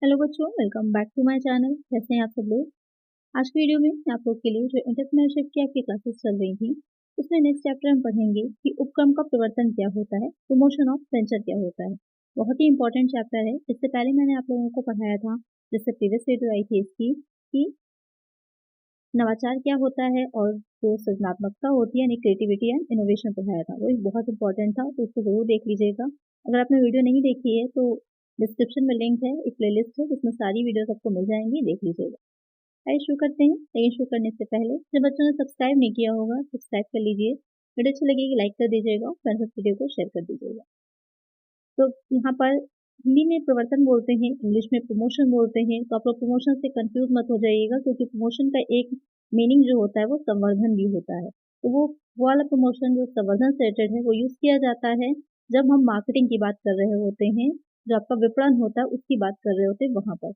Hello बच्चों, welcome back to my channel. कैसे हैं आप सब लोग। आज की वीडियो में मैं आप लोग के लिए जो एंटरप्रेन्योरशिप की आपकी क्लासेस चल रही थी उसमें नेक्स्ट चैप्टर हम पढ़ेंगे कि उपक्रम का प्रवर्तन क्या होता है, प्रमोशन ऑफ वेंचर क्या होता है। बहुत ही इंपॉर्टेंट चैप्टर है। इससे पहले मैंने आप लोगों को पढ़ाया था, जिससे प्रीवियस वीडियो आई थी इसकी, कि नवाचार क्या होता है और जो सृजनात्मकता होती है यानी क्रिएटिविटी एंड इनोवेशन पढ़ाया था। वो एक बहुत इंपॉर्टेंट था, तो उसको जरूर देख लीजिएगा। अगर आपने वीडियो नहीं देखी है तो डिस्क्रिप्शन में लिंक है, एक प्लेलिस्ट है जिसमें सारी वीडियोस आपको मिल जाएंगी, देख लीजिएगा। आइए शुरू करते हैं। लेकिन शुरू करने से पहले जो बच्चों ने सब्सक्राइब नहीं किया होगा, सब्सक्राइब कर लीजिए। वीडियो अच्छी लगेगी लाइक कर दीजिएगा और फ्रेंड्स वीडियो को शेयर कर दीजिएगा। तो यहाँ पर हिंदी में प्रवर्तन बोलते हैं, इंग्लिश में प्रमोशन बोलते हैं। तो आप लोग प्रमोशन से कंफ्यूज मत हो जाइएगा, क्योंकि प्रमोशन का एक मीनिंग जो होता है वो संवर्धन भी होता है। तो वो वाला प्रमोशन जो संवर्धन से रिलेटेड है वो यूज किया जाता है जब हम मार्केटिंग की बात कर रहे होते हैं, जो आपका विपणन होता है उसकी बात कर रहे होते हैं वहां पर।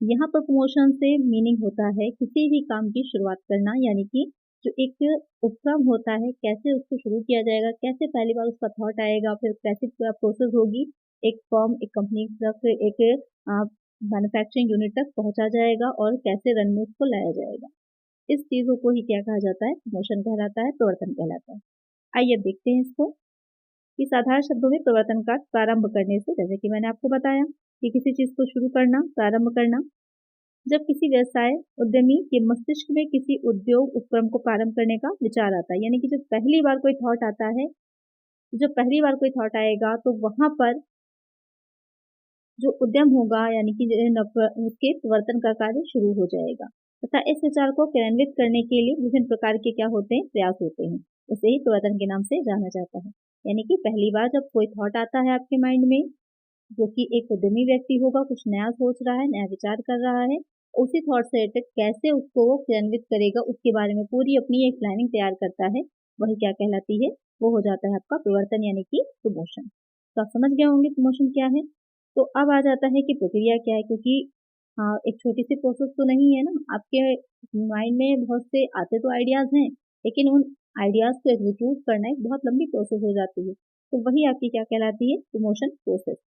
यहाँ पर प्रमोशन से मीनिंग होता है किसी भी काम की शुरुआत करना, यानी कि जो एक उपक्रम होता है कैसे उसको शुरू किया जाएगा, कैसे पहली बार उसका थॉट आएगा, फिर कैसे पूरा प्रोसेस होगी, एक फर्म एक कंपनी तक एक मैन्युफैक्चरिंग यूनिट तक पहुंचा जाएगा और कैसे रन में उसको लाया जाएगा। इस चीजों को ही क्या कहा जाता है, प्रमोशन कहलाता है, प्रवर्तन कहलाता है। आइए अब देखते हैं इसको कि साधारण शब्दों में प्रवर्तन का प्रारंभ करने से, जैसे कि मैंने आपको बताया कि किसी चीज को शुरू करना, प्रारंभ करना। जब किसी व्यवसाय उद्यमी के मस्तिष्क में किसी उद्योग उपक्रम को प्रारंभ करने का विचार आता है, यानी कि जब पहली बार कोई थॉट आता है, जब पहली बार कोई थॉट आएगा तो वहां पर जो उद्यम होगा यानी कि उसके प्रवर्तन का कार्य शुरू हो जाएगा तथा इस विचार को क्रियान्वित करने के लिए विभिन्न प्रकार के क्या होते हैं, प्रयास होते हैं। इसे ही प्रवर्तन के नाम से जाना जाता है। यानी कि पहली बार जब कोई थॉट आता है आपके माइंड में, जो कि एक उद्यमी व्यक्ति होगा, कुछ नया सोच रहा है, नया विचार कर रहा है, उसी थॉट से रिलेटेड कैसे उसको वो क्रियान्वित करेगा उसके बारे में पूरी अपनी एक प्लानिंग तैयार करता है, वही क्या कहलाती है, वो हो जाता है आपका प्रवर्तन यानी कि प्रमोशन। तो आप समझ गए होंगे प्रमोशन क्या है। तो अब आ जाता है कि प्रक्रिया क्या है, क्योंकि हाँ, एक छोटी सी प्रोसेस तो नहीं है ना। आपके माइंड में बहुत से आते तो आइडियाज हैं, लेकिन उन आइडियाज को एग्जीक्यूट करना एक बहुत लंबी प्रोसेस हो जाती है। तो वही आपकी क्या कहलाती है, प्रमोशन प्रोसेस।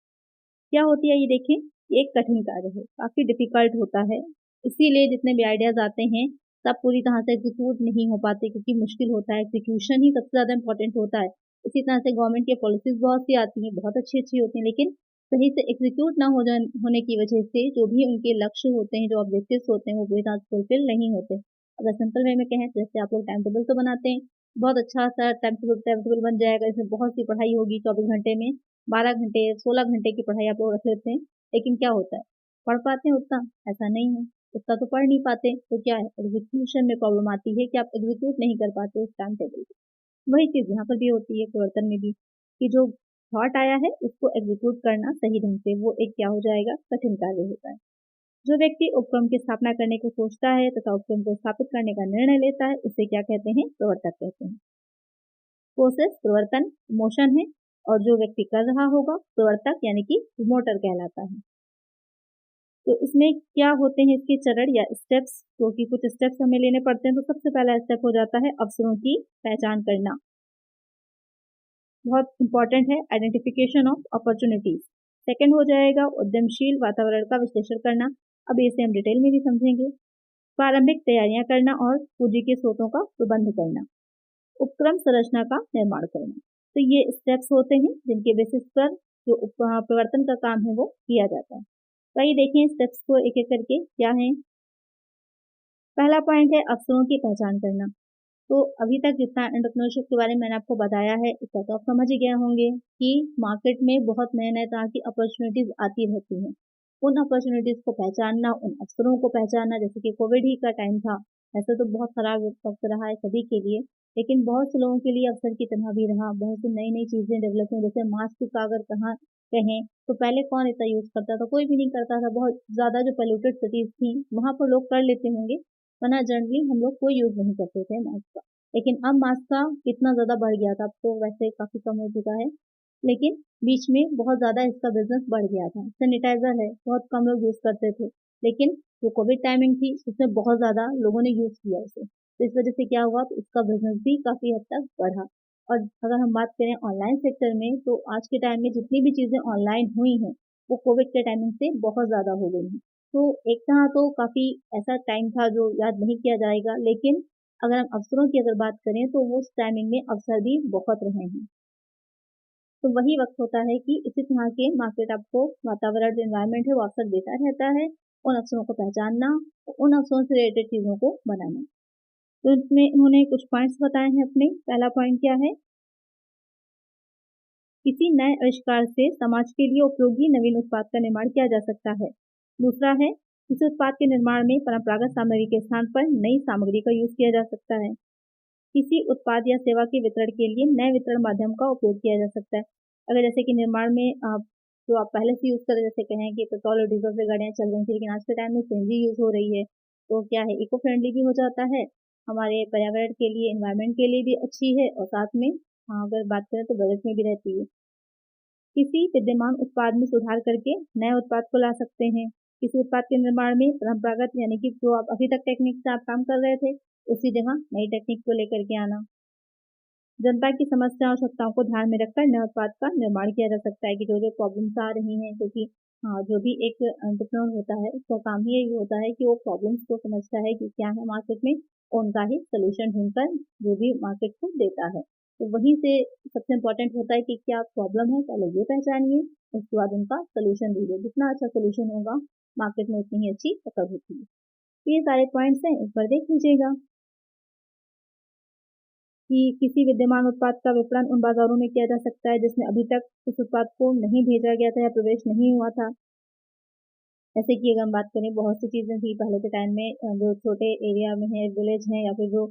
क्या होती है ये देखें, ये एक कठिन कार्य है, काफी डिफिकल्ट होता है। इसीलिए जितने भी आइडियाज आते हैं सब पूरी तरह से एग्जीक्यूट नहीं हो पाते, क्योंकि मुश्किल होता है, एग्जीक्यूशन ही सबसे ज्यादा इंपॉर्टेंट होता है। इसी तरह से गवर्नमेंट की पॉलिसीज बहुत सी आती हैं, बहुत अच्छी अच्छी होती हैं, लेकिन सही से एग्जीक्यूट ना होने की वजह से जो भी उनके लक्ष्य होते हैं, जो ऑब्जेक्टिव्स होते हैं, वो पूरी तरह से फुलफिल नहीं होते। अगर सिंपल वे में कहें, जैसे आप लोग टाइम टेबल तो बनाते हैं, बहुत अच्छा सा टाइम टेबल बन जाएगा, इसमें बहुत सी पढ़ाई होगी 24 घंटे में, 12 घंटे 16 घंटे की पढ़ाई आप लोग रख लेते हैं। लेकिन क्या होता है, पढ़ पाते हैं उतना? ऐसा नहीं है। उतना तो पढ़ नहीं पाते, तो क्या है, एग्जीक्यूशन में प्रॉब्लम आती है कि आप एग्जीक्यूट नहीं कर पाते उस टाइम टेबल को। वही चीज यहाँ पर भी होती है प्रवर्तन में भी, कि जो थॉट आया है उसको एग्जीक्यूट करना सही ढंग से, वो एक क्या हो जाएगा, कठिन कार्य होता है। जो व्यक्ति उपक्रम की स्थापना करने को सोचता है तथा उपक्रम को स्थापित करने का निर्णय लेता है, उसे क्या कहते हैं, प्रवर्तक कहते हैं। प्रोसेस प्रवर्तन मोशन है, और जो व्यक्ति कर रहा होगा प्रवर्तक यानी कि प्रमोटर कहलाता है। तो इसमें क्या होते हैं इसके चरण या स्टेप्स, क्योंकि कुछ स्टेप्स हमें लेने पड़ते हैं। तो सबसे पहला स्टेप हो जाता है अवसरों की पहचान करना, बहुत इंपॉर्टेंट है, आइडेंटिफिकेशन ऑफ अपॉर्चुनिटीज। सेकंड हो जाएगा उद्यमशील वातावरण का विश्लेषण करना, अब इसे हम डिटेल में भी समझेंगे। प्रारंभिक तैयारियां करना और पूंजी के स्रोतों का प्रबंध करना, उपक्रम संरचना का निर्माण करना। तो ये स्टेप्स होते हैं जिनके बेसिस पर जो प्रवर्तन का काम है वो किया जाता है। तो आइए देखें स्टेप्स को एक एक करके क्या है। पहला पॉइंट है अवसरों की पहचान करना। तो अभी तक जितना एंटरप्रेन्योरशिप के बारे में मैंने आपको बताया है, इसका तो आप समझ ही गए होंगे कि मार्केट में बहुत नए नए तरह की अपॉर्चुनिटीज आती रहती हैं। उन अपॉर्चुनिटीज को पहचानना, उन अवसरों को पहचानना, जैसे कि कोविड ही का टाइम था, ऐसा तो बहुत खराब वक्त रहा है सभी के लिए, लेकिन बहुत से लोगों के लिए अवसर की तरह भी रहा। बहुत सी नई नई चीजें डेवलप हुई, जैसे मास्क का अगर कहाँ कहें तो पहले कौन इतना यूज करता था, कोई भी नहीं करता था। बहुत ज्यादा जो पोल्यूटेड सिटीज थी वहां पर लोग कर लेते होंगे, वरना जनरली हम लोग कोई यूज नहीं करते थे मास्क का। लेकिन अब मास्क का कितना ज्यादा बढ़ गया था, अब तो वैसे काफी कम हो चुका है, लेकिन बीच में बहुत ज्यादा इसका बिजनेस बढ़ गया था। सैनिटाइजर है, बहुत कम लोग यूज करते थे, लेकिन जो कोविड टाइमिंग थी उसमें बहुत ज्यादा लोगों ने यूज किया उसे, तो इस वजह से क्या हुआ, तो इसका बिजनेस भी काफी हद तक बढ़ा। और अगर हम बात करें ऑनलाइन सेक्टर में, तो आज के टाइम में जितनी भी चीजें ऑनलाइन हुई हैं वो कोविड के टाइमिंग से बहुत ज़्यादा हो गई हैं। तो एक तरह तो काफ़ी ऐसा टाइम था जो याद नहीं किया जाएगा, लेकिन अगर हम अवसरों की अगर बात करें तो वो उस टाइमिंग में अवसर भी बहुत रहे हैं। तो वही वक़्त होता है कि इसी तरह के मार्केट आपको वातावरण जो एनवायरनमेंट है वो अवसर देता रहता है, उन अवसरों को पहचानना, उन अवसरों से रिलेटेड चीज़ों को बनाना। तो इसमें इन्होंने कुछ पॉइंट्स बताए हैं अपने। पहला पॉइंट क्या है? किसी नए आविष्कार से समाज के लिए उपयोगी नवीन उत्पाद का निर्माण किया जा सकता है। दूसरा है, किसी उत्पाद के निर्माण में परंपरागत सामग्री के स्थान पर नई सामग्री का यूज़ किया जा सकता है। किसी उत्पाद या सेवा के वितरण के लिए नए वितरण माध्यम का उपयोग किया जा सकता है। अगर जैसे कि निर्माण में जो आप पहले से यूज़ कर रहे, जैसे कहें कि पेट्रोल और डीजल से गाड़ियाँ चल रही थी, लेकिन आज के टाइम में सीएनजी यूज़ हो रही है, तो क्या है, इको फ्रेंडली भी हो जाता है, हमारे पर्यावरण के लिए, एनवायरनमेंट के लिए भी अच्छी है, और साथ में अगर बात करें तो बजट में भी रहती है। किसी विद्यमान उत्पाद में सुधार करके नए उत्पाद को ला सकते हैं। किसी उत्पाद के निर्माण में परंपरागत यानी कि जो आप अभी तक टेक्निक से आप काम कर रहे थे, उसकी जगह नई टेक्निक को लेकर के आना। जनता की समस्या और आवश्यकताओं को ध्यान में रखकर नए उत्पाद का निर्माण किया जा सकता है कि जो-जो प्रॉब्लम्स आ रही हैं, क्योंकि जो भी एक एंटरप्रेन्योर होता है, उसका काम ही यही होता है कि वो प्रॉब्लम्स को समझता है कि क्या है मार्केट में, और उनका ही सॉल्यूशन ढूँढकर जो भी मार्केट को देता है। तो वहीं से सबसे इम्पोर्टेंट होता है कि क्या प्रॉब्लम है, पहले ये पहचानिए, उसके बाद उनका सॉल्यूशन ढूँढिए। जितना अच्छा सॉल्यूशन होगा, मार्केट में उतनी ही अच्छी पकड़ होती है। तो ये सारे पॉइंट्स हैं, एक बार देख लीजिएगा। कि किसी विद्यमान उत्पाद का विपणन उन बाज़ारों में किया जा सकता है जिसमें अभी तक उस उत्पाद को नहीं भेजा गया था या प्रवेश नहीं हुआ था। जैसे कि अगर हम बात करें, बहुत सी चीज़ें थी पहले के टाइम में, जो छोटे एरिया में है, विलेज हैं या फिर जो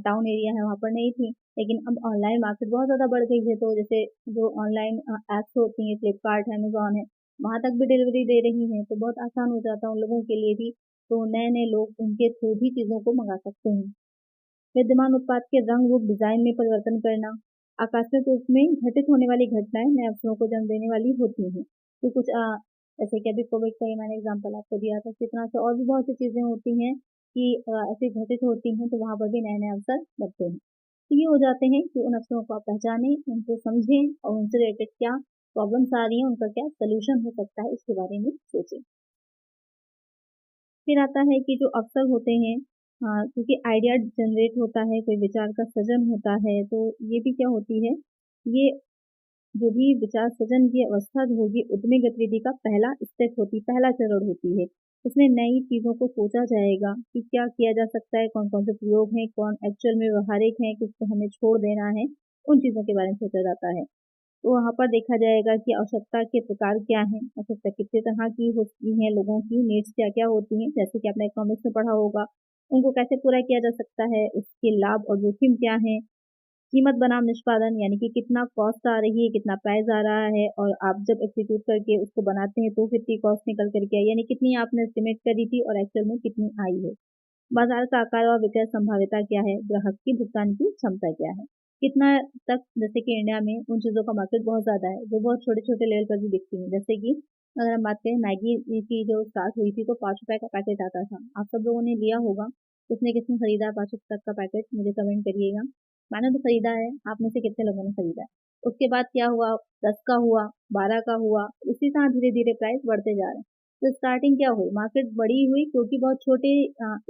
टाउन एरिया है, वहाँ पर नहीं थी। लेकिन अब ऑनलाइन मार्केट बहुत ज़्यादा बढ़ गई है, तो जैसे जो ऑनलाइन ऐप्स होती हैं, फ्लिपकार्ट, अमेज़न है, वहाँ तक भी डिलीवरी दे रही हैं, तो बहुत आसान हो जाता है उन लोगों के लिए भी। तो नए-नए लोग उनके थ्रू भी चीज़ों को मँगा सकते हैं। विद्यमान उत्पाद के रंग रूप डिजाइन में परिवर्तन करना। आकस्मिक रूप में घटित होने वाली घटनाएं नए अवसरों को जन्म देने वाली होती हैं। तो कुछ जैसे कि अभी कोविड का ही मैंने एग्जांपल आपको दिया था, इसी तरह से और भी बहुत सी चीजें होती हैं कि ऐसी घटित होती हैं, तो वहां पर भी नए नए अवसर बनते हैं। तो ये हो जाते हैं कि उन अवसरों को आप पहचानें, उनको समझें और उनसे रिलेटेड क्या प्रॉब्लम्स आ रही हैं, उनका क्या सोल्यूशन हो सकता है, इसके बारे में सोचें। फिर आता है कि जो अवसर होते हैं, क्योंकि आइडिया जनरेट होता है, कोई विचार का सृजन होता है, तो ये भी क्या होती है, ये जो भी विचार सृजन की अवस्था जो होगी, उद्यमी गतिविधि का पहला स्टेप होती, पहला चरण होती है। इसमें नई चीज़ों को सोचा जाएगा कि क्या किया जा सकता है, कौन-कौन से प्रयोग हैं, कौन एक्चुअल में व्यावहारिक हैं, किसको हमें छोड़ देना है, उन चीज़ों के बारे में सोचा जाता है। तो वहाँ पर देखा जाएगा कि आवश्यकता के प्रकार क्या हैं, आवश्यकता कितने तरह की होती हैं, लोगों की नीड्स क्या-क्या होती हैं, जैसे कि आपने इकोनॉमिक्स में पढ़ा होगा, उनको कैसे पूरा किया जा सकता है, उसके लाभ और जोखिम क्या हैं, कीमत बनाम निष्पादन यानी कि कितना कॉस्ट आ रही है, कितना प्राइस आ रहा है, और आप जब एग्जीक्यूट करके उसको बनाते हैं तो कितनी कॉस्ट निकल कर के आई, यानी कितनी आपने एस्टिमेट करी थी और एक्चुअल में कितनी आई है। बाजार का आकार और विक्रय संभाव्यता क्या है, ग्राहक की भुगतान की क्षमता क्या है, कितना तक, जैसे कि इंडिया में उन चीज़ों का मार्केट बहुत ज़्यादा है जो बहुत छोटे-छोटे लेवल पर भी बिकती हैं। जैसे कि अगर हम बात करें, मैगी की जो स्टार्ट हुई थी तो ₹5 का पैकेट आता था। आप सब लोगों ने लिया होगा, किसने-किसने खरीदा ₹5 का पैकेट, मुझे कमेंट करिएगा। मैंने तो खरीदा है, आप में से कितने लोगों ने खरीदा है? उसके बाद क्या हुआ, 10 का हुआ, 12 का हुआ, इसी तरह धीरे-धीरे प्राइस बढ़ते जा रहे हैं। तो स्टार्टिंग क्या हुई, मार्केट बड़ी हुई क्योंकि बहुत छोटे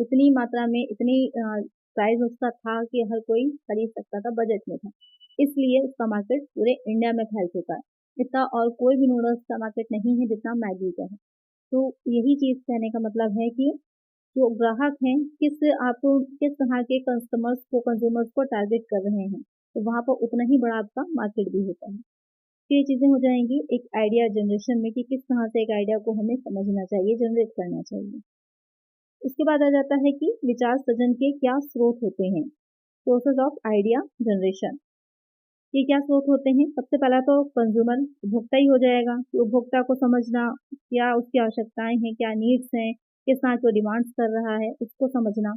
इतनी मात्रा में इतनी प्राइस उसका था कि हर कोई खरीद सकता था, बजट में था। इसलिए उसका मार्केट पूरे इंडिया में फैल चुका है। इतना और कोई भी नूडल्स का मार्केट नहीं है जितना मैगी का है। तो यही चीज़ कहने का मतलब है कि जो ग्राहक हैं, किस तरह के कस्टमर्स को, कंज्यूमर्स को टारगेट कर रहे हैं, तो वहाँ पर उतना ही बड़ा आपका मार्केट भी होता है। तो ये चीज़ें हो जाएँगी एक आइडिया जनरेशन में कि किस तरह से एक आइडिया को हमें समझना चाहिए, जनरेट करना चाहिए। उसके बाद आ जाता है कि विचार सृजन के क्या स्रोत होते हैं, सोर्सेज ऑफ आइडिया जनरेशन। ये क्या स्रोत होते हैं? सबसे पहला तो कंज्यूमर, उपभोक्ता ही हो जाएगा कि उपभोक्ता को समझना, क्या उसकी आवश्यकताएँ हैं, क्या नीड्स हैं, किस तरह की वो डिमांड्स कर रहा है, उसको समझना।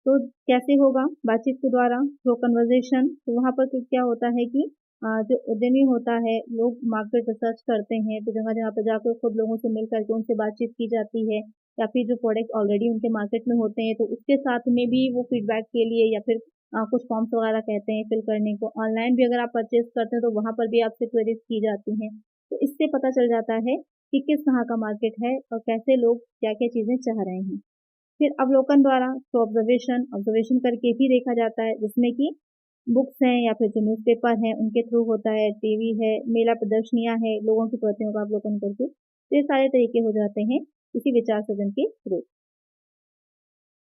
तो कैसे होगा? बातचीत के द्वारा, थ्रू कन्वर्सेशन। तो वहाँ पर फिर क्या होता है कि जो उद्यमी होता है, लोग मार्केट रिसर्च करते हैं, तो जगह-जगह पे जाकर खुद लोगों से मिल कर के उनसे बातचीत की जाती है, या फिर जो प्रोडक्ट ऑलरेडी उनके मार्केट में होते हैं, तो उसके साथ में भी वो फीडबैक के लिए, या फिर कुछ फॉर्म्स वगैरह कहते हैं फिल करने को। ऑनलाइन भी अगर आप परचेज़ करते हैं, तो वहाँ पर भी आपसे क्वेरीज़ की जाती हैं। तो इससे पता चल जाता है कि किस तरह का मार्केट है और कैसे लोग क्या-क्या चीज़ें चाह रहे हैं। फिर अवलोकन द्वारा तो ऑब्जर्वेशन करके भी देखा जाता है, जिसमें कि बुक्स हैं या फिर जो न्यूज़पेपर हैं उनके थ्रू होता है, टीवी है, मेला प्रदर्शनियाँ हैं, लोगों की प्रवृत्तियों का अवलोकन करके, तो ये सारे तरीके हो जाते हैं किसी विचार सृजन के थ्रू।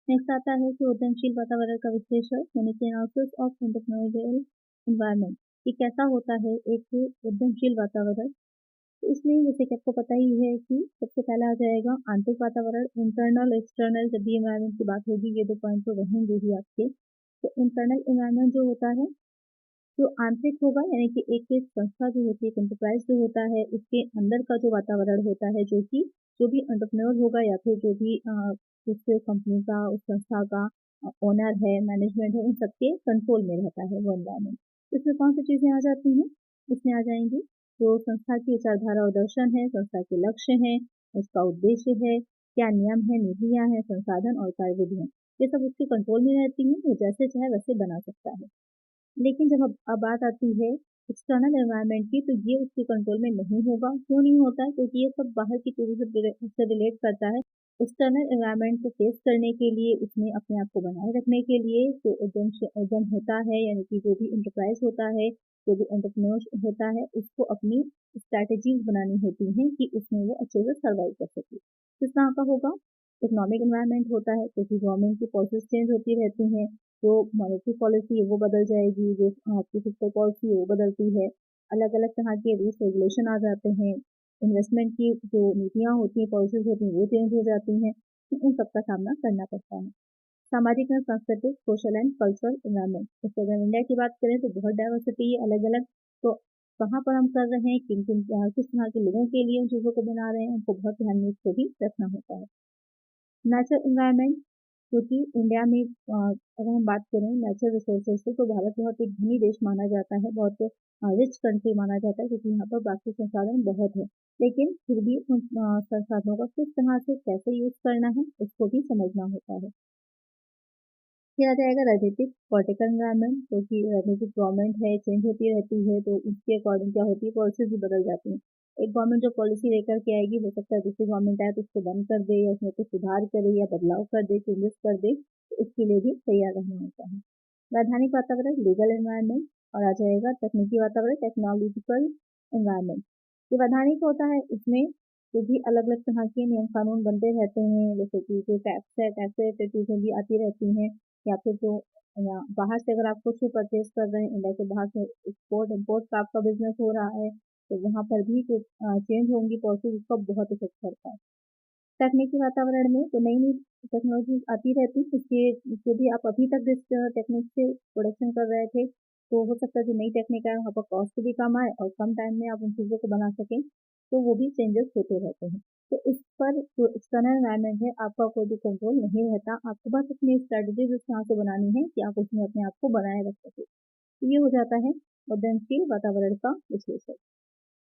नेक्स्ट आता है कि उद्यमशील वातावरण का विश्लेषण यानी कि एनालिसिस ऑफ एंटरप्रेन्योरियल एनवायरनमेंट, कि कैसा होता है एक उद्यमशील वातावरण। तो इसमें जैसे कि आपको पता ही है कि सबसे पहला आ जाएगा आंतरिक वातावरण, इंटरनल एक्सटर्नल। जब भी एनवायरनमेंट की बात होगी ये 2 पॉइंट तो रहेंगे ही आपके। तो इंटरनल एनवायरनमेंट जो होता है, जो आंतरिक होगा यानी कि एक संस्था जो होती है, एक एंटरप्राइज जो होता है, उसके अंदर का जो वातावरण होता है, जो कि जो भी एंटरप्रेन्योर होगा या फिर जो भी उस कंपनी का, उस संस्था का ओनर है, मैनेजमेंट है, उन सबके कंट्रोल में रहता है वो एनवायरनमेंट। इसमें कौन सी चीज़ें आ जाती हैं? इसमें आ जाएंगी जो संस्था की विचारधारा और दर्शन है, संस्था के लक्ष्य हैं, उसका उद्देश्य है, क्या नियम है, नीतियाँ हैं, संसाधन और कार्यविधियाँ। ये सब उसके कंट्रोल में रहती हैं, वो जैसे चाहे वैसे बना सकता है। लेकिन जब अब बात आती है एक्सटर्नल एनवायरनमेंट की, तो ये उसके कंट्रोल में नहीं होगा। क्यों नहीं होता है? क्योंकि ये सब बाहर की चीज़ों से रिलेट करता है। एक्सटर्नल एनवायरनमेंट को फेस करने के लिए, उसमें अपने आप को बनाए रखने के लिए जो उद्यम होता है, यानी कि जो भी एंटरप्राइज होता है, जो भी एंटरप्रेन्योर होता है, उसको अपनी स्ट्रैटेजीज बनानी होती हैं कि उसमें वो अच्छे से सर्वाइव कर सके। किस तरह का होगा? इकोनॉमिक एनवायरनमेंट होता है, क्योंकि गवर्नमेंट की पॉलिसीज चेंज होती रहती हैं, जो मॉनेटरी पॉलिसी है वो बदल जाएगी, जो आपकी फिस्कल पॉलिसी है वो बदलती है, अलग-अलग तरह के रूल्स रेगुलेशन आ जाते हैं, इन्वेस्टमेंट की जो नीतियाँ होती हैं, पॉलिसीज होती हैं वो चेंज हो जाती हैं, तो उन सबका सामना करना पड़ता है। सामाजिक एवं सांस्कृतिक, सोशल एंड कल्चरल एनवायरनमेंट, जैसे अगर इंडिया की बात करें तो बहुत डाइवर्सिटी है, अलग-अलग। तो कहाँ पर हम कर रहे हैं, किन-किन किस तरह के लोगों के लिए उन चीज़ों को बना रहे हैं, उनको बहुत ध्यान में इसको भी रखना होता है। नेचुरल एनवायरनमेंट, क्योंकि इंडिया में अगर हम बात करें नेचुरल रिसोर्सेज से, तो भारत बहुत एक धनी देश माना जाता है, बहुत रिच कंट्री माना जाता है, क्योंकि यहाँ पर प्राकृतिक संसाधन बहुत है। लेकिन फिर भी उन संसाधनों का किस तरह से कैसे यूज़ करना है, उसको भी समझना होता है। फिर आ जाएगा राजनीतिक पॉलिटिकल एनवायरनमेंट, क्योंकि राजनीतिक गवर्नमेंट है, चेंज होती रहती है, तो उसके अकॉर्डिंग क्या होती है, पॉलिसीज भी बदल जाती हैं। एक गवर्नमेंट जो पॉलिसी लेकर के आएगी, हो सकता है दूसरी गवर्नमेंट आए तो उसको बंद कर दे, या उसमें कुछ सुधार करे या बदलाव कर दे, चेंजेस कर दे, तो उसके लिए भी तैयार रहना होता है। वैधानिक वातावरण, लीगल एनवायरनमेंट, और आ जाएगा तकनीकी वातावरण, टेक्नोलॉजिकल एनवायरनमेंट। जो वैधानिक होता है, इसमें जो भी अलग अलग तरह के नियम कानून बनते रहते हैं, जैसे कि जो टैक्स है, टैक्स रिलेटेड चीज़ें भी आती रहती हैं, या फिर जो या बाहर से अगर आप कुछ भी परचेज कर रहे हैं, इंडिया के बाहर से एक्सपोर्ट इम्पोर्ट का आपका बिजनेस हो रहा है, तो वहाँ पर भी जो चेंज होंगी पॉलिसी, उसका बहुत इफेक्ट पड़ता है। तकनीकी वातावरण में तो नई नई टेक्नोलॉजी आती रहती है, इसके यदि आप अभी तक जिस टेक्निक से प्रोडक्शन कर रहे थे, तो हो सकता है जो नई टेक्निक आए वहाँ पर कॉस्ट भी कम आए और कम टाइम में आप उन चीज़ों को बना सकें, तो वो भी चेंजेस होते रहते हैं। तो इस पर जो एक्सटर्नल एनवायरनमेंट है, आपका कोई भी कंट्रोल नहीं रहता, आपको बस अपनी स्ट्रेटजीज इस तरह से बनानी है कि आप उसमें अपने आप को बनाए रख सकें। तो ये हो जाता है उद्यमशील वातावरण का विश्लेषण।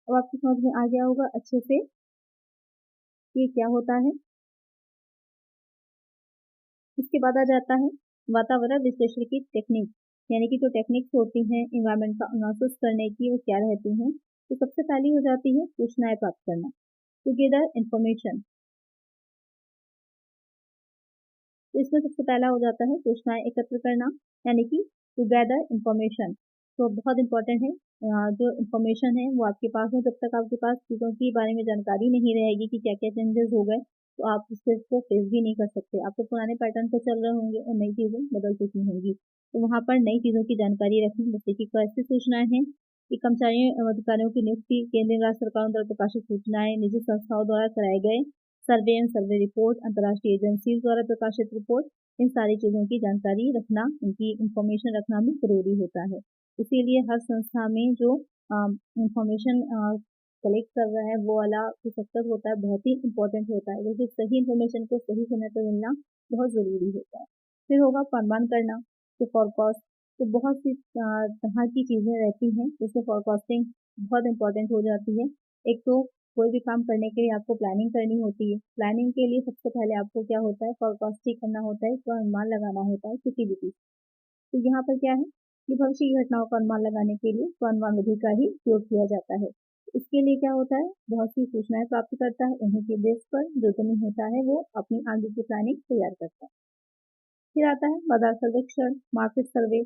अब आपको समझ में आ गया होगा अच्छे से कि क्या होता है। इसके बाद आ जाता है वातावरण विश्लेषण की टेक्निक, यानी कि जो टेक्निक्स होती हैं एनवायरनमेंट का एनालिसिस करने की, वो क्या रहती हैं। तो सबसे पहली हो जाती है सूचनाएं प्राप्त करना, टू गेदर इंफॉर्मेशन। तो इसमें सबसे पहला हो जाता है सूचनाएं एकत्र करना, यानी कि टू गैदर इंफॉर्मेशन। तो बहुत इंपॉर्टेंट है, जो इंफॉर्मेशन है वो आपके पास हो। जब तक आपके पास चीज़ों के बारे में जानकारी नहीं रहेगी कि क्या क्या चेंजेस हो गए, तो आप उस चीज़ को फेस भी नहीं कर सकते। आप तो पुराने पैटर्न पे चल रहे होंगे और नई चीज़ें बदल चुकी होंगी, तो वहाँ पर नई चीज़ों की जानकारी रखें। जैसे कि कैसी सूचनाएं हैं कि कर्मचारियों एवं अधिकारियों की नियुक्ति, केंद्र एवं राज्य सरकारों द्वारा प्रकाशित सूचनाएं, निजी संस्थाओं द्वारा कराए गए सर्वे एंड सर्वे रिपोर्ट, अंतर्राष्ट्रीय एजेंसीज द्वारा प्रकाशित रिपोर्ट, इन सारी चीज़ों की जानकारी रखना, उनकी इंफॉर्मेशन रखना भी ज़रूरी होता है। इसीलिए हर संस्था में जो इंफॉर्मेशन कलेक्ट कर रहा है, वो वाला जो सेक्टर होता है बहुत ही इंपॉर्टेंट होता है, क्योंकि सही इंफॉर्मेशन को सही समय पर मिलना बहुत ज़रूरी होता है। फिर होगा अनुमान करना, तो फॉरकास्ट। तो बहुत सी तरह की चीज़ें रहती हैं, जैसे फॉरकास्टिंग बहुत इंपॉर्टेंट हो जाती है। एक तो कोई भी काम करने के लिए आपको प्लानिंग करनी होती है। प्लानिंग के लिए सबसे पहले आपको क्या होता है, फोरकास्टिंग करना होता है, इसका अनुमान लगाना होता है किसी भी चीज़। तो यहाँ पर क्या है कि भविष्य की घटनाओं का अनुमान लगाने के लिए पूर्वानुमान विधि का ही उपयोग किया जाता है। इसके लिए क्या होता है, बहुत सी सूचनाएं प्राप्त करता है, उन्हीं के बेस पर जो उद्यमी होता है वो अपनी आगे की प्लानिंग तैयार करता है। फिर आता है बाजार सर्वेक्षण, मार्केट सर्वे।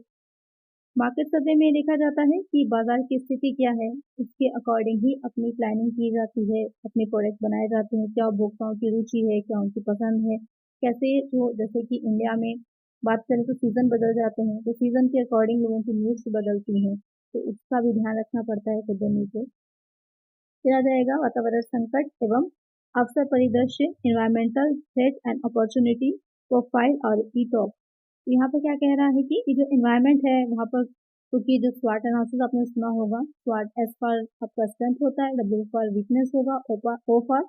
मार्केट सर्वे में देखा जाता है कि बाजार की स्थिति क्या है, उसके अकॉर्डिंग ही अपनी प्लानिंग की जाती है, अपने प्रोडक्ट बनाए जाते हैं, क्या उपभोक्ताओं की रुचि है, क्या उनकी पसंद है, कैसे जो जैसे कि इंडिया में बात करें तो सीज़न बदल जाते हैं, तो सीज़न के अकॉर्डिंग लोगों की नीड्स बदलती हैं, तो उसका भी ध्यान रखना पड़ता है उद्यमी को। फिर आ जाएगा वातावरण संकट एवं अवसर परिदृश्य, environmental threat and opportunity profile और ईटॉप। तो यहाँ पर क्या कह रहा है कि जो एनवायरनमेंट है वहाँ पर, क्योंकि जो स्वाट एनालिसिस आपने सुना होगा, स्वाट एस फॉर आपका स्ट्रेंथ होता है, डब्ल्यू फॉर वीकनेस होगा, O for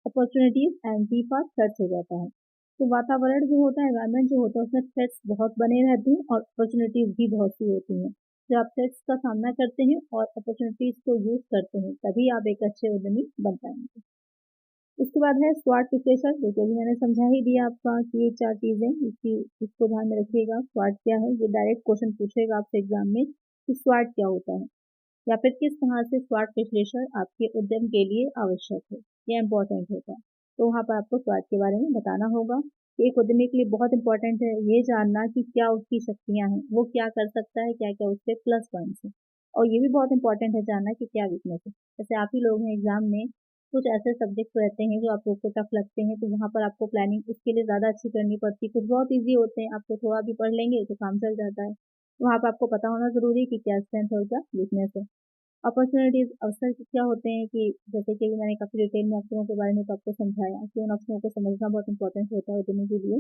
opportunities and T for threats हो जाता है। तो वातावरण जो होता है, एनवायरनमेंट जो होता है, उसमें थ्रेट्स बहुत बने रहते हैं और अपॉर्चुनिटीज भी बहुत सी होती हैं। जब आप थ्रेट्स का सामना करते हैं और अपॉर्चुनिटीज को यूज करते हैं तभी आप एक अच्छे उद्यमी बन पाएंगे। उसके बाद है स्वाट विश्लेषण, जो कि अभी मैंने समझा ही दिया आपका कि ये 4 चीजें, इसको ध्यान में रखिएगा। स्वाट क्या है, ये डायरेक्ट क्वेश्चन पूछेगा आपसे एग्जाम में कि स्वाट क्या होता है, या फिर किस तरह से स्वाट विश्लेषण आपके उद्यम के लिए आवश्यक है या इम्पोर्टेंट होता है। तो वहाँ पर आपको स्वाट के बारे में बताना होगा कि एक उद्यमी के लिए बहुत इंपॉर्टेंट है ये जानना कि क्या उसकी शक्तियाँ हैं, वो क्या कर सकता है, क्या क्या उसके प्लस पॉइंट्स हैं। और ये भी बहुत इंपॉर्टेंट है जानना कि क्या वीकनेस है। जैसे आप ही लोग हैं एग्जाम में, कुछ ऐसे सब्जेक्ट रहते हैं जो आप लोग को टफ लगते हैं, तो वहाँ पर आपको प्लानिंग उसके लिए ज़्यादा अच्छी करनी पड़ती है। कुछ बहुत ईजी होते हैं, आपको थोड़ा भी पढ़ लेंगे तो काम चल जाता है। वहाँ पर आपको पता होना ज़रूरी है कि क्या स्ट्रेंथ है और क्या वीकनेस है। अपॉर्चुनिटीज अवसर क्या होते हैं कि जैसे कि अभी मैंने काफ़ी डिटेल में अवसरों के बारे में तो आपको समझाया कि उन अवसरों को समझना बहुत इंपॉर्टेंट होता है उद्यमी के लिए।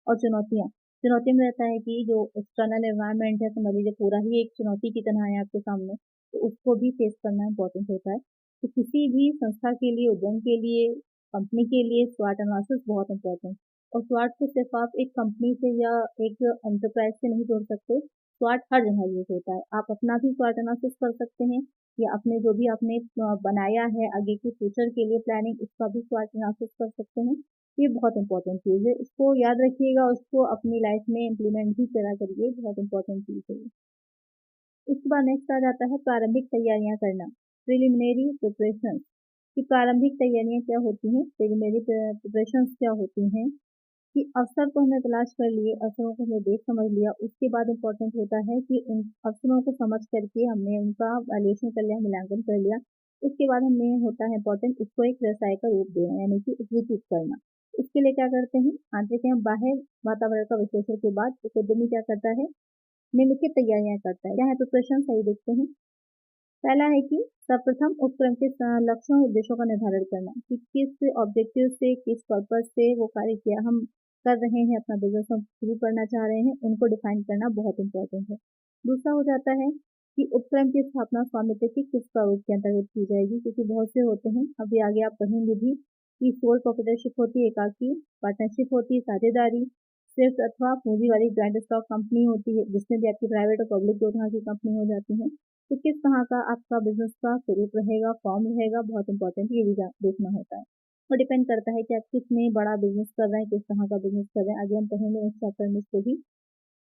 और चुनौतियाँ, चुनौतियों में रहता है कि जो एक्सटर्नल एनवायरनमेंट है, समझ लीजिए पूरा ही एक चुनौती की तरह है आपके सामने, तो उसको भी फेस करना इंपॉर्टेंट होता है। तो किसी भी संस्था के लिए, उद्यम के लिए, कंपनी के लिए स्वाट एनालिसिस बहुत इंपॉर्टेंट। और स्वाट को सिर्फ आप एक कंपनी से या एक एंटरप्राइज से नहीं जोड़ सकते, स्वाट हर जगह यूज होता है। आप अपना भी स्वाट एनालिसिस कर सकते हैं या अपने जो भी आपने बनाया है आगे की फ्यूचर के लिए प्लानिंग, उसका भी स्वाट एनालिसिस कर सकते हैं। ये बहुत इंपॉर्टेंट चीज़ है, इसको याद रखिएगा, उसको अपनी लाइफ में इम्प्लीमेंट भी करा करिए, बहुत इंपॉर्टेंट चीज़ है। उसके बाद नेक्स्ट आ जाता है प्रारंभिक तैयारियां करना, प्रिलिमिनरी प्रिपरेशन। कि प्रारंभिक तैयारियां क्या होती हैं, प्रिलिमिनरी प्रिपरेशन क्या होती हैं, कि अवसर को हमने तलाश कर लिए, अवसरों को हमने देख समझ लिया, उसके बाद इम्पोर्टेंट होता है कि उन अवसरों को समझ करके हमने उनका वैल्यूएशन कर लिया, मूल्यांकन कर लिया। उसके बाद हमें होता है इम्पोर्टेंट उसको एक व्यवसाय का रूप देना, यानी कि एग्जीक्यूट करना। इसके लिए क्या करते हैं, आंतरिक एवं बाह्य वातावरण का विश्लेषण के बाद एक उद्यमी क्या करता है, निम्नलिखित तैयारियां करता है। क्या है प्रिपरेशन, सही देखते हैं। पहला है कि सर्वप्रथम उपक्रम के लक्ष्यों और उद्देश्यों का निर्धारण करना, कि किस ऑब्जेक्टिव से, किस पर्पज से वो कार्य किया हम कर रहे हैं, अपना बिजनेस हम शुरू करना चाह रहे हैं, उनको डिफाइन करना बहुत इंपॉर्टेंट है। दूसरा हो जाता है कि उपक्रम की स्थापना स्वामित्व की किस प्रारूप के अंतर्गत की जाएगी, क्योंकि बहुत से होते हैं, अभी आगे आप पढ़ेंगे भी कि सोल प्रोप्राइटरशिप होती है एकाकी, पार्टनरशिप होती है साझेदारी, सिर्फ अथवा पूंजी वाली ज्वाइंट स्टॉक कंपनी होती है, जिसमें भी आपकी प्राइवेट और पब्लिक दो तरह की कंपनी हो जाती है। तो किस तरह का आपका बिजनेस का स्वरूप रहेगा, फॉर्म रहेगा, बहुत इंपॉर्टेंट ये भी देखना होता है। और डिपेंड करता है कि आप कितने बड़ा बिजनेस कर रहे हैं, किस तरह का बिजनेस कर रहे हैं, आगे हम पढ़ेंगे इस चैप्टर में इसको भी।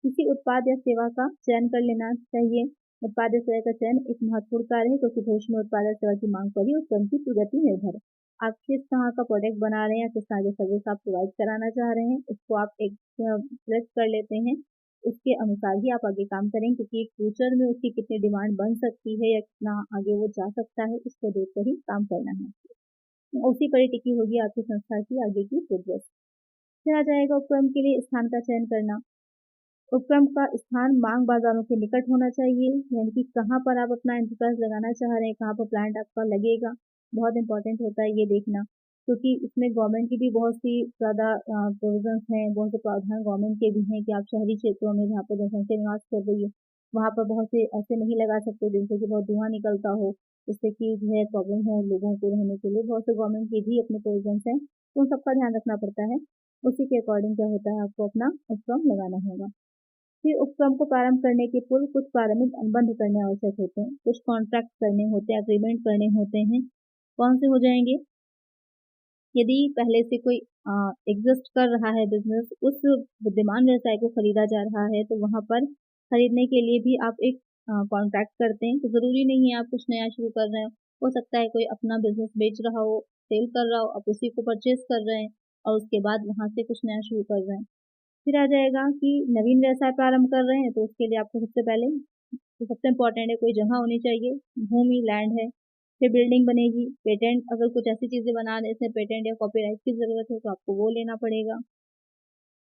किसी उत्पाद या सेवा का चयन कर लेना चाहिए। उत्पाद या सेवा का चयन एक महत्वपूर्ण कार्य है, क्योंकि भविष्य में उत्पाद या सेवा की मांग पर ही उपक्रम की प्रगति निर्भर है। आप किस तरह का प्रोडक्ट बना रहे हैं, किस तरह की सर्विस आप प्रोवाइड कराना चाह रहे हैं, उसको आप एक सिलेक्ट कर लेते हैं, उसके अनुसार ही आप आगे काम करें, क्योंकि फ्यूचर में उसकी कितनी डिमांड बन सकती है या कितना आगे वो जा सकता है, इसको देखकर ही काम करना है। उसी पर ही टिकी होगी आपकी संस्था की आगे की प्रोग्रेस। फिर आ जाएगा उपक्रम के लिए स्थान का चयन करना। उपक्रम का स्थान मांग बाजारों के निकट होना चाहिए, यानी कि कहाँ पर आप अपना एंटरप्राइज लगाना चाह रहे हैं, कहाँ पर प्लांट आपका लगेगा, बहुत इंपॉर्टेंट होता है ये देखना, क्योंकि इसमें गवर्नमेंट की भी बहुत सी ज़्यादा प्रोविजंस हैं, बहुत से प्रावधान गवर्नमेंट के भी हैं कि आप शहरी क्षेत्रों में जहाँ पर जनसंख्या निवास कर रही है, वहाँ पर बहुत से ऐसे नहीं लगा सकते जिनसे कि बहुत धुआं निकलता हो, जिससे कि जो है प्रॉब्लम हो लोगों को रहने के लिए। बहुत से गवर्नमेंट की भी अपने प्रोविजंस हैं, तो उन सबका ध्यान रखना पड़ता है। उसी के अकॉर्डिंग क्या होता है, आपको अपना उपक्रम लगाना होगा। फिर उपक्रम को प्रारंभ करने के पूर्व कुछ प्रारंभिक अनुबंध करने आवश्यक होते हैं, कुछ कॉन्ट्रैक्ट करने होते हैं, एग्रीमेंट करने होते हैं। कौन से हो जाएंगे, यदि पहले से कोई एग्जिस्ट कर रहा है बिजनेस, उस विद्यमान व्यवसाय को खरीदा जा रहा है, तो वहाँ पर खरीदने के लिए भी आप एक कॉन्ट्रैक्ट करते हैं। तो ज़रूरी नहीं है आप कुछ नया शुरू कर रहे हो, हो सकता है कोई अपना बिजनेस बेच रहा हो, सेल कर रहा हो, आप उसी को परचेज कर रहे हैं और उसके बाद वहाँ से कुछ नया शुरू कर रहे हैं। फिर आ जाएगा कि नवीन व्यवसाय प्रारंभ कर रहे हैं, तो उसके लिए आपको सबसे पहले तो सबसे इम्पोर्टेंट है कोई जगह होनी चाहिए, भूमि लैंड है। फिर बिल्डिंग बनेगी, पेटेंट, अगर कुछ ऐसी चीज़ें बना रहे हैं पेटेंट या कॉपीराइट की ज़रूरत है तो आपको वो लेना पड़ेगा।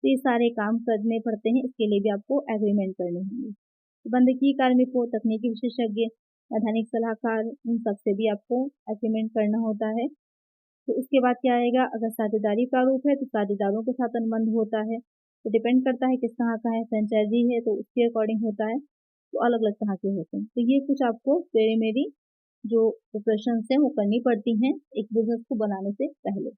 तो ये सारे काम करने पड़ते हैं, इसके लिए भी आपको एग्रीमेंट करने होंगे। प्रबंधकीय कार्मिक हो, तकनीकी विशेषज्ञ, वैधानिक सलाहकार, इन सब से भी आपको एग्रीमेंट करना होता है। तो उसके बाद क्या आएगा, अगर साझेदारी प्रारूप है तो साझेदारों के साथ अनुबंध होता है। तो डिपेंड करता है किस तरह का है, फ्रेंचाइजी है तो उसके अकॉर्डिंग होता है, तो अलग अलग तरह के होते हैं। तो ये कुछ आपको मेरी जो प्रिपरेशंस हैं वो करनी पड़ती हैं एक बिजनेस को बनाने से पहले।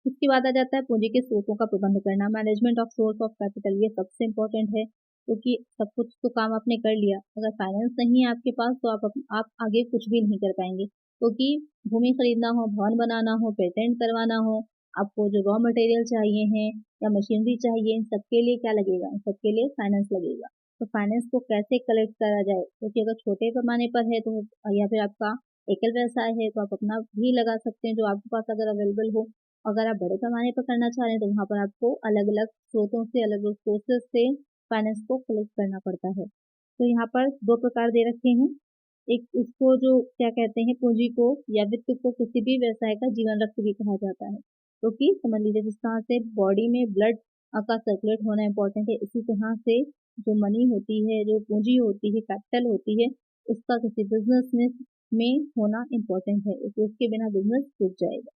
उसके बाद आ जाता है पूंजी के स्रोतों का प्रबंध करना, management of source of capital, ये सबसे इम्पोर्टेंट है क्योंकि सब कुछ तो काम आपने कर लिया, अगर फाइनेंस नहीं है आपके पास तो आप आगे कुछ भी नहीं कर पाएंगे, क्योंकि भूमि खरीदना हो, भवन बनाना हो, पेटेंट करवाना हो, आपको जो रॉ मटेरियल चाहिए हैं या मशीनरी चाहिए, इन सबके लिए क्या लगेगा, इन सबके लिए फाइनेंस लगेगा। तो फाइनेंस को कैसे कलेक्ट करा जाए, क्योंकि अगर छोटे पैमाने पर है तो या फिर आपका एकल व्यवसाय है तो आप अपना भी लगा सकते हैं जो आपके पास अगर अवेलेबल हो। अगर आप बड़े पैमाने पर करना चाह रहे हैं तो वहाँ पर आपको अलग-अलग स्रोतों से, अलग-अलग सोर्सेस से फाइनेंस को कलेक्ट करना पड़ता है। तो यहाँ पर 2 प्रकार दे रखे हैं। एक इसको जो क्या कहते हैं पूंजी को या वित्त को किसी भी व्यवसाय का जीवन रक्त भी कहा जाता है। क्योंकि समझ लीजिए जिस तरह से बॉडी में ब्लड का सर्कुलेट होना इम्पोर्टेंट है, इसी तरह से जो मनी होती है, जो पूंजी होती है, कैपिटल होती है, उसका किसी बिज़नेस में होना इम्पोर्टेंट है। उसके बिना बिज़नेस रुक जाएगा।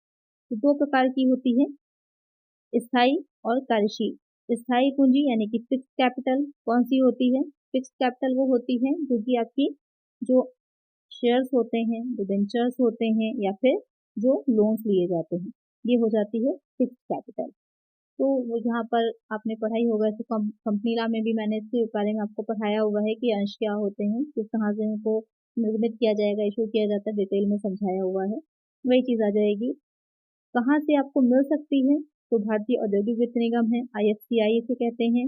तो 2 प्रकार की होती है, स्थायी और कार्यशील। स्थायी पूंजी यानी कि फिक्स्ड कैपिटल कौन सी होती है? फिक्स्ड कैपिटल वो होती है जो कि आपकी जो शेयर्स होते हैं, डिबेंचर्स होते हैं या फिर जो लोन्स लिए जाते हैं, ये हो जाती है फिक्स्ड कैपिटल। तो वो जहाँ पर आपने पढ़ाई होगा तो कंपनी लॉ में भी मैंने इसके बारे में आपको पढ़ाया हुआ है कि अंश क्या होते हैं, किस तरह से इनको निर्मित किया जाएगा, इशू किया जाता है, डिटेल में समझाया हुआ है। वही चीज़ आ जाएगी। कहाँ से आपको मिल सकती है? तो भारतीय औद्योगिक वित्त निगम है, आईएफसीआई इसे कहते हैं।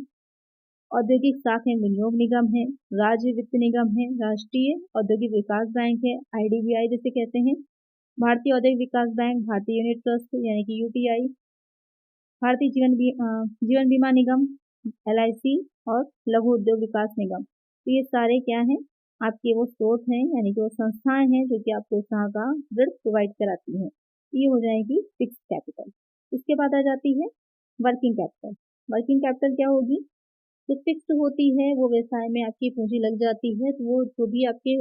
औद्योगिक साख है, विनियोग निगम है, राज्य वित्त निगम है, राष्ट्रीय औद्योगिक विकास बैंक है, आईडीबीआई जिसे कहते हैं, भारतीय औद्योगिक विकास बैंक, भारतीय यूनिट ट्रस्ट यानी कि यूटीआई, भारतीय जीवन बीमा निगम, एलआईसी और लघु उद्योग विकास निगम। तो ये सारे क्या हैं? आपके वो स्रोत हैं यानी कि वो संस्थाएं हैं जो कि आपको इस तरह का ऋण प्रोवाइड कराती हैं। ये हो जाएगी फिक्स कैपिटल। इसके बाद आ जाती है वर्किंग कैपिटल। वर्किंग कैपिटल क्या होगी? जो फिक्स होती है वो व्यवसाय में आपकी पूंजी लग जाती है, तो वो जो भी आपके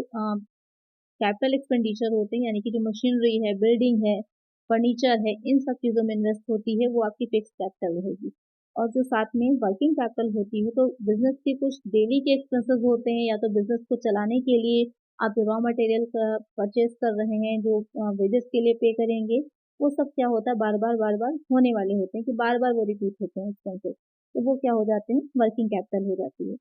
कैपिटल एक्सपेंडिचर होते हैं यानी कि जो मशीनरी है, बिल्डिंग है, फर्नीचर है, इन सब चीज़ों में इन्वेस्ट होती है, वो आपकी फिक्स कैपिटल रहेगी। और जो साथ में वर्किंग कैपिटल होती है, तो बिजनेस के कुछ डेली के एक्सपेंसेस होते हैं या तो बिजनेस को चलाने के लिए आप जो रॉ मटेरियल का परचेज कर रहे हैं, जो वेजेस के लिए पे करेंगे, वो सब क्या होता है बार बार होने वाले होते हैं कि बार बार वो रिपीट होते हैं एक्सपेंसेस, तो वो क्या हो जाते हैं, वर्किंग कैपिटल हो जाती है।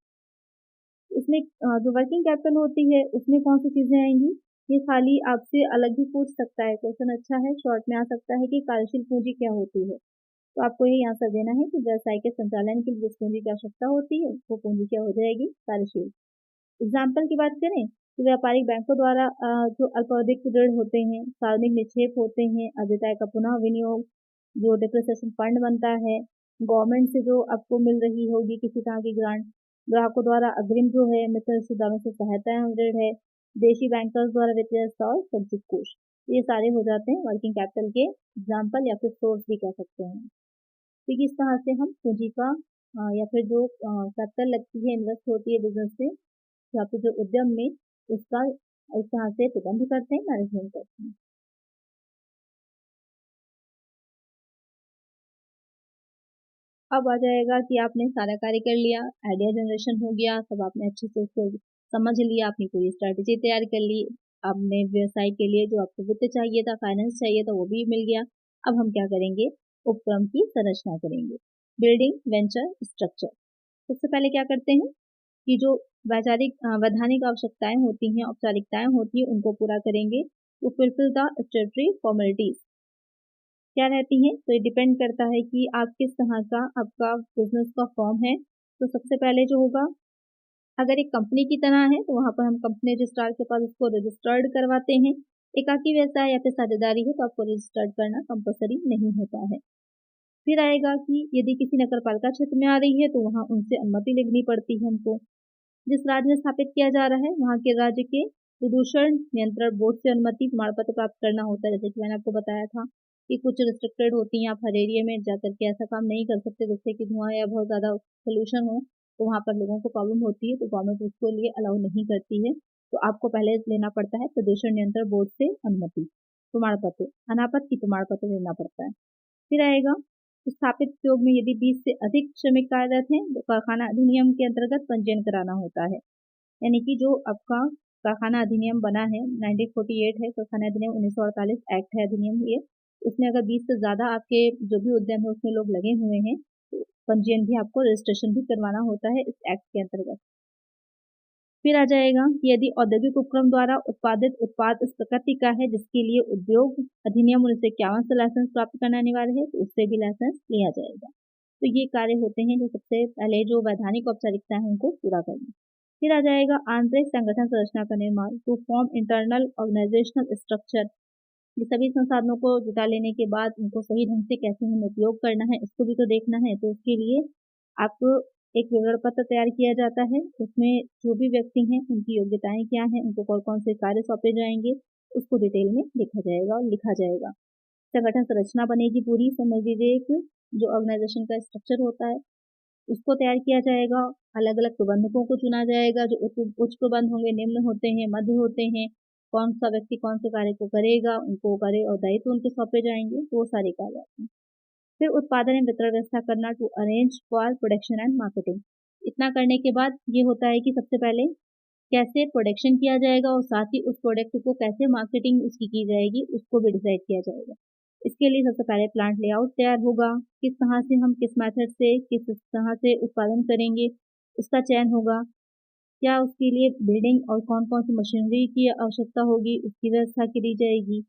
इसमें जो वर्किंग कैपिटल होती है उसमें कौन सी चीज़ें आएंगी, ये खाली आपसे अलग भी पूछ सकता है, क्वेश्चन अच्छा है, शॉर्ट में आ सकता है कि कार्यशील पूंजी क्या होती है। तो आपको यही आंसर देना है कि व्यवसाय के संचालन के लिए जिस पूंजी की आवश्यकता होती है वो पूंजी क्या हो जाएगी, कार्यशील। एग्जाम्पल की बात करें तो व्यापारिक बैंकों द्वारा जो अल्पावधिक ऋण होते हैं, सार्वजनिक निक्षेप होते हैं, अदेयता का पुनः विनियोग, जो डिप्रिसिएशन फंड बनता है, गवर्नमेंट से जो आपको मिल रही होगी किसी तरह की ग्रांट, ग्राहकों द्वारा अग्रिम जो है, मित्र रिश्तेदारों से सहायता एवं ऋण है, देशी बैंकर्स द्वारा वित्तीय और संचित कोष, ये सारे हो जाते हैं वर्किंग कैपिटल के एग्जाम्पल या फिर सोर्स भी कह सकते हैं। तो इस तरह से हम पूंजी का या फिर जो कैपिटल लगती है, इन्वेस्ट होती है बिजनेस से या फिर जो उद्यम में, उसका इस तरह से प्रबंध करते हैं, मैनेजमेंट करते हैं। अब आ जाएगा कि आपने सारा कार्य कर लिया, आइडिया जनरेशन हो गया, सब आपने अच्छे से उसको समझ लिया, अपनी पूरी स्ट्रैटेजी तैयार कर ली, आपने व्यवसाय के लिए जो आपको वित्त चाहिए था, फाइनेंस चाहिए था, वो भी मिल गया। अब हम क्या करेंगे, उपक्रम की संरचना करेंगे, बिल्डिंग वेंचर स्ट्रक्चर। सबसे पहले क्या करते हैं कि जो वैधानिक आवश्यकताएं होती हैं, औपचारिकताएं होती हैं, उनको पूरा करेंगे। तो फुलफिल द स्टेटरी फॉर्मेलिटीज, क्या रहती हैं, तो ये डिपेंड करता है कि आप किस तरह का आपका बिजनेस का फॉर्म है। तो सबसे पहले जो होगा, अगर एक कंपनी की तरह है तो वहाँ पर हम कंपनी रजिस्ट्रार के पास उसको रजिस्टर्ड करवाते हैं। एकाकी व्यवसाय या फिर साझेदारी है तो आपको रजिस्टर्ड करना कंपलसरी नहीं होता है। फिर आएगा कि यदि किसी नगर पालिका क्षेत्र में आ रही है तो वहाँ उनसे अनुमति लेनी पड़ती है हमको। जिस राज्य में स्थापित किया जा रहा है वहाँ के राज्य के प्रदूषण नियंत्रण बोर्ड से अनुमति प्रमाण पत्र प्राप्त करना होता है। जैसे कि मैंने आपको बताया था कि कुछ रिस्ट्रिक्टेड होती हैं, आप हर एरिया में जाकर के ऐसा काम नहीं कर सकते जिससे कि धुआं या बहुत ज़्यादा पोल्यूशन हो, तो वहाँ पर लोगों को प्रॉब्लम होती है, तो गवर्नमेंट उसके लिए अलाउ नहीं करती है। तो आपको पहले लेना पड़ता है प्रदूषण नियंत्रण बोर्ड से अनुमति प्रमाण पत्र, अनापत्ति प्रमाण पत्र लेना पड़ता है। फिर आएगा स्थापित उद्योग में यदि 20 से अधिक श्रमिक कार्यरत हैं तो कारखाना अधिनियम के अंतर्गत पंजीयन कराना होता है। यानी कि जो आपका कारखाना अधिनियम बना है 1948 है, कारखाना अधिनियम 1948 एक्ट है अधिनियम ये। इसमें अगर 20 से ज़्यादा आपके जो भी उद्यम है उसमें लोग लगे हुए हैं तो पंजीयन भी आपको रजिस्ट्रेशन भी करवाना होता है इस एक्ट के अंतर्गत। फिर आ जाएगा कि यदि औद्योगिक उपक्रम द्वारा उत्पादित उत्पाद इस प्रकृति का है जिसके लिए उद्योग अधिनियम 1951 से लाइसेंस प्राप्त करना अनिवार्य है तो उससे भी लाइसेंस लिया जाएगा। तो ये कार्य होते हैं जो सबसे पहले जो वैधानिक औपचारिकता है उनको पूरा करना। फिर आ जाएगा आंतरिक संगठन संरचना का निर्माण, to form internal organisational structure. ये सभी संसाधनों को जुटा लेने के बाद उनको सही ढंग से कैसे हमें उपयोग करना है इसको भी तो देखना है। तो उसके लिए आप एक विवरण पत्र तैयार किया जाता है, उसमें जो भी व्यक्ति हैं उनकी योग्यताएं क्या हैं, उनको कौन कौन से कार्य सौंपे जाएंगे, उसको डिटेल में लिखा जाएगा और लिखा जाएगा। संगठन संरचना बनेगी पूरी, समझ लीजिए एक जो ऑर्गेनाइजेशन का स्ट्रक्चर होता है उसको तैयार किया जाएगा। अलग अलग प्रबंधकों को चुना जाएगा, जो उच्च प्रबंध होंगे, निम्न होते हैं, मध्य होते हैं, कौन सा व्यक्ति कौन से कार्य को करेगा, उनको कार्य और दायित्व उनके सौंपे जाएंगे, तो वो सारे कार्य आते हैं। फिर उत्पादन एवं वितरण व्यवस्था करना, to arrange for production and marketing. इतना करने के बाद ये होता है कि सबसे पहले कैसे प्रोडक्शन किया जाएगा और साथ ही उस प्रोडक्ट को कैसे मार्केटिंग उसकी की जाएगी उसको भी डिसाइड किया जाएगा। इसके लिए सबसे पहले प्लांट लेआउट तैयार होगा, किस तरह से हम किस मेथड से किस तरह से उत्पादन करेंगे उसका चयन होगा। क्या उसके लिए बिल्डिंग और कौन कौन सी मशीनरी की आवश्यकता होगी उसकी व्यवस्था की जाएगी।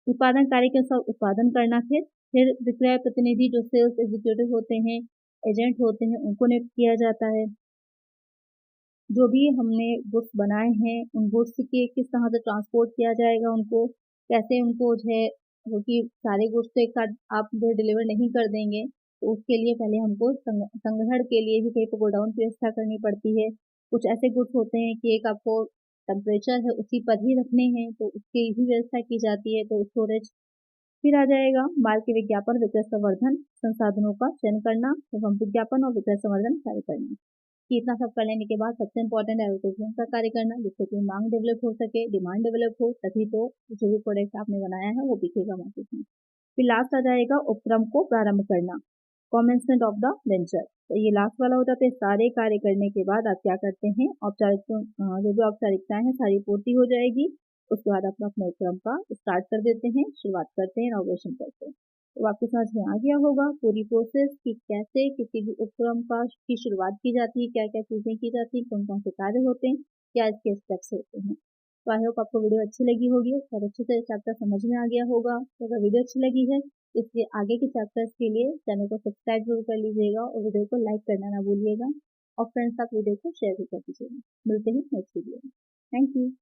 उत्पादन कार्य के अनुसार उत्पादन करना, फिर विक्रय प्रतिनिधि जो सेल्स एग्जीक्यूटिव होते हैं, एजेंट होते हैं, उनको नियुक्त किया जाता है। जो भी हमने गुड्स बनाए हैं उन गुड्स के किस तरह से ट्रांसपोर्ट किया जाएगा, उनको कैसे उनको जो है, क्योंकि सारे गुड्स तो एक साथ आप जो डिलीवर नहीं कर देंगे, तो उसके लिए पहले हमको संग्रहण के लिए भी कहीं पर गोडाउन की व्यवस्था करनी पड़ती है। कुछ ऐसे गुड्स होते हैं कि एक आपको टेम्परेचर है उसी पर ही रखने हैं तो उसकी भी व्यवस्था की जाती है, तो स्टोरेज। फिर आ जाएगा माल के विज्ञापन विक्रय संवर्धन संसाधनों का चयन करना एवं विज्ञापन और विक्रय संवर्धन कार्य करना। कि इतना सब कर लेने के बाद सबसे इम्पोर्टेंट एडवर्टाइजमेंट का कार्य करना, जिससे कि मांग डेवलप हो सके, डिमांड डेवलप हो, तभी तो जो भी प्रोडक्ट आपने बनाया है वो बिकेगा मार्केट में। फिर लास्ट आ जाएगा उपक्रम को प्रारंभ करना, कॉमेंसमेंट ऑफ द वेंचर। तो ये लास्ट वाला हो जाता है। सारे कार्य करने के बाद आप क्या करते हैं, औपचारिक जो भी औपचारिकताएं हैं सारी पूर्ति हो जाएगी, उसके बाद आप अपने उपक्रम का स्टार्ट कर देते हैं, शुरुआत करते हैं, इनॉग्रेशन करते हैं। तो आपकी समझ में आ गया होगा पूरी प्रोसेस कि कैसे किसी भी उपक्रम का की शुरुआत की जाती है, क्या क्या चीज़ें की जाती हैं, कौन कौन से कार्य होते हैं, क्या इसके स्टेप्स होते हैं। तो आई होप आपको वीडियो अच्छी लगी होगी और अच्छे से चैप्टर समझ में आ गया होगा। तो अगर वीडियो अच्छी लगी है इसलिए आगे के चैप्टर्स के लिए चैनल को सब्सक्राइब जरूर कर लीजिएगा और वीडियो को लाइक करना ना भूलिएगा और फ्रेंड्स आप वीडियो को शेयर भी कर दीजिएगा। मिलते हैं नेक्स्ट वीडियो में। Thank you.